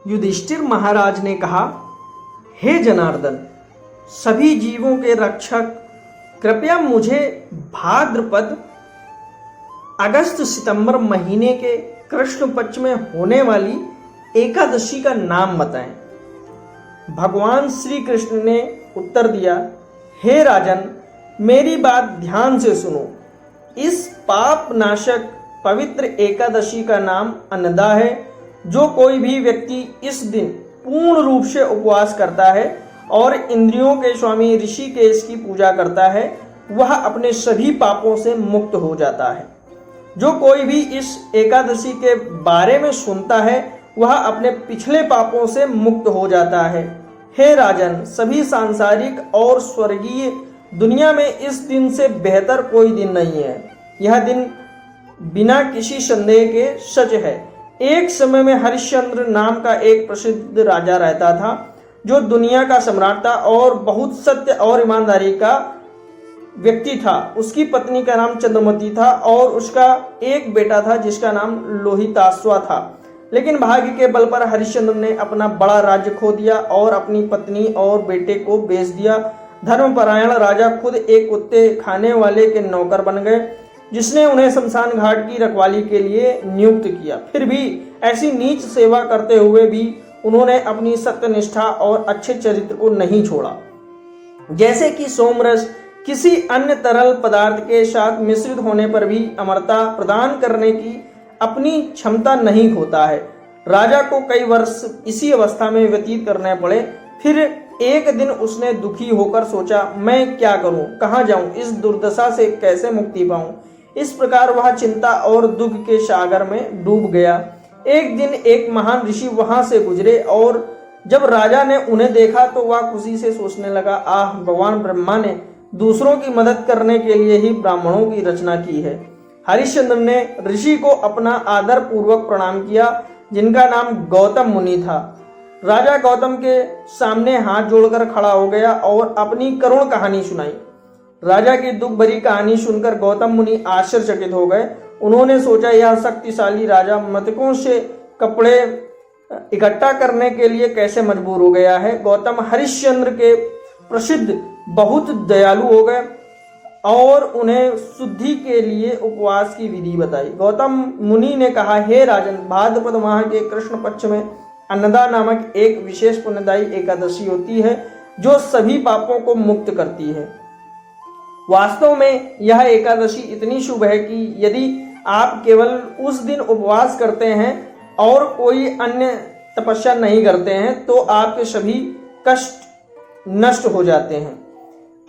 युधिष्ठिर महाराज ने कहा, हे जनार्दन, सभी जीवों के रक्षक, कृपया मुझे भाद्रपद अगस्त सितंबर महीने के कृष्ण पक्ष में होने वाली एकादशी का नाम बताएं। भगवान श्री कृष्ण ने उत्तर दिया, हे राजन, मेरी बात ध्यान से सुनो। इस पाप नाशक पवित्र एकादशी का नाम अन्नदा है। जो कोई भी व्यक्ति इस दिन पूर्ण रूप से उपवास करता है और इंद्रियों के स्वामी ऋषिकेश की पूजा करता है, वह अपने सभी पापों से मुक्त हो जाता है। जो कोई भी इस एकादशी के बारे में सुनता है, वह अपने पिछले पापों से मुक्त हो जाता है। हे राजन, सभी सांसारिक और स्वर्गीय दुनिया में इस दिन से बेहतर कोई दिन नहीं है। यह दिन बिना किसी संदेह के सच है। एक समय में हरिश्चंद्र नाम का एक प्रसिद्ध राजा रहता था, जो दुनिया का सम्राट था और बहुत सत्य और ईमानदारी का व्यक्ति था। उसकी पत्नी का नाम चंद्रमती था और उसका एक बेटा था जिसका नाम लोहिताश्वा था। लेकिन भाग्य के बल पर हरिश्चंद्र ने अपना बड़ा राज्य खो दिया और अपनी पत्नी और बेटे को बेच दिया। धर्मपरायण राजा खुद एक कुत्ते खाने वाले के नौकर बन गए, जिसने उन्हें शमशान घाट की रखवाली के लिए नियुक्त किया। फिर भी ऐसी नीच सेवा करते हुए भी उन्होंने अपनी सत्यनिष्ठा और अच्छे चरित्र को नहीं छोड़ा। जैसे कि सोमरस किसी अन्य तरल पदार्थ के साथ मिश्रित होने पर भी अमरता प्रदान करने की अपनी क्षमता नहीं खोता है। राजा को कई वर्ष इसी अवस्था में व्यतीत करने पड़े। फिर एक दिन उसने दुखी होकर सोचा, मैं क्या करूं, कहां जाऊं, इस दुर्दशा से कैसे मुक्ति पाऊं। इस प्रकार वह चिंता और दुख के सागर में डूब गया। एक दिन एक महान ऋषि वहां से गुजरे और जब राजा ने उन्हें देखा तो वह खुशी से सोचने लगा, आह, भगवान ब्रह्मा ने दूसरों की मदद करने के लिए ही ब्राह्मणों की रचना की है। हरिश्चंद्र ने ऋषि को अपना आदर पूर्वक प्रणाम किया, जिनका नाम गौतम मुनि था। राजा गौतम के सामने हाथ जोड़कर खड़ा हो गया और अपनी करुण कहानी सुनाई। राजा की दुख भरी कहानी सुनकर गौतम मुनि आश्चर्यचकित हो गए। उन्होंने सोचा, यह शक्तिशाली राजा मृतकों से कपड़े इकट्ठा करने के लिए कैसे मजबूर हो गया है। गौतम हरिश्चंद्र के प्रसिद्ध बहुत दयालु हो गए और उन्हें शुद्धि के लिए उपवास की विधि बताई। गौतम मुनि ने कहा, हे राजन, भाद्रपद माह के कृष्ण पक्ष में अन्नदा नामक एक विशेष पुण्यदायी एकादशी होती है, जो सभी पापों को मुक्त करती है। वास्तव में यह एकादशी इतनी शुभ है कि यदि आप केवल उस दिन उपवास करते हैं और कोई अन्य तपस्या नहीं करते हैं, तो आपके सभी कष्ट नष्ट हो जाते हैं।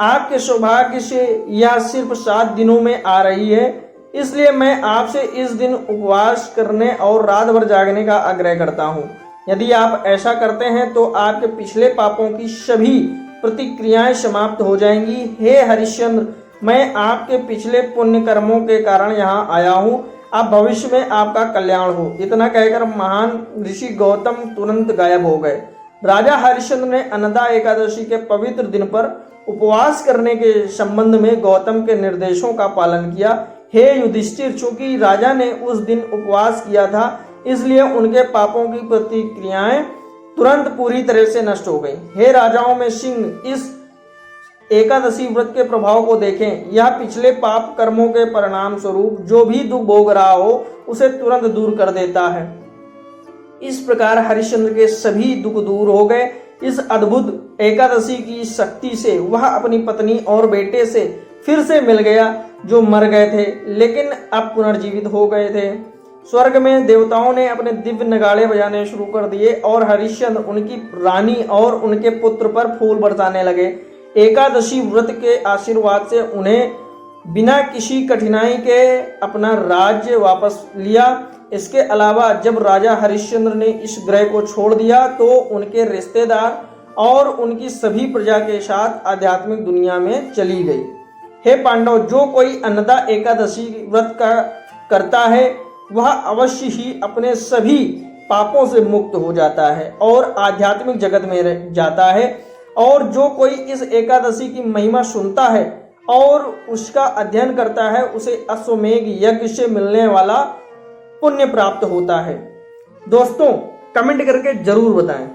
आपके सौभाग्य से यह सिर्फ 7 दिनों में आ रही है, इसलिए मैं आपसे इस दिन उपवास करने और रात भर जागने का आग्रह करता हूँ। यदि आप ऐसा करते हैं तो आपके पिछले पापों की सभी प्रतिक्रियाएं समाप्त हो जाएंगी। हे हरिश्चंद्र, मैं आपके पिछले पुण्य कर्मों के कारण यहाँ आया हूँ। अब भविष्य में आपका कल्याण हो। इतना कहकर महान ऋषि गौतम तुरंत गायब हो गए। राजा हरिश्चंद्र ने अन्नदा एकादशी के पवित्र दिन पर उपवास करने के संबंध में गौतम के निर्देशों का पालन किया। हे युधिष्ठिर, चूंकि राजा ने उस दिन उपवास किया था, इसलिए उनके पापों की प्रतिक्रियाएं तुरंत पूरी तरह से नष्ट हो गई। हे राजाओं में सिंह, इस एकादशी व्रत के प्रभाव को देखें। यह पिछले पाप कर्मों के परिणाम स्वरूप जो भी दुख भोग रहा हो, उसे तुरंत दूर कर देता है। इस प्रकार हरिश्चंद्र के सभी दुख दूर हो गए। इस अद्भुत एकादशी की शक्ति से वह अपनी पत्नी और बेटे से फिर से मिल गया, जो मर गए थे लेकिन अब पुनर्जीवित हो गए थे। स्वर्ग में देवताओं ने अपने दिव्य नगाड़े बजाने शुरू कर दिए और हरिश्चंद्र, उनकी रानी और उनके पुत्र पर फूल बरसाने लगे। एकादशी व्रत के आशीर्वाद से उन्हें बिना किसी कठिनाई के अपना राज्य वापस लिया। इसके अलावा जब राजा हरिश्चंद्र ने इस ग्रह को छोड़ दिया तो उनके रिश्तेदार और उनकी सभी प्रजा के साथ आध्यात्मिक दुनिया में चली गई। हे पांडव, जो कोई अन्नदा एकादशी व्रत का करता है, वह अवश्य ही अपने सभी पापों से मुक्त हो जाता है और आध्यात्मिक जगत में जाता है। और जो कोई इस एकादशी की महिमा सुनता है और उसका अध्ययन करता है, उसे अश्वमेध यज्ञ से मिलने वाला पुण्य प्राप्त होता है। दोस्तों, कमेंट करके जरूर बताएं।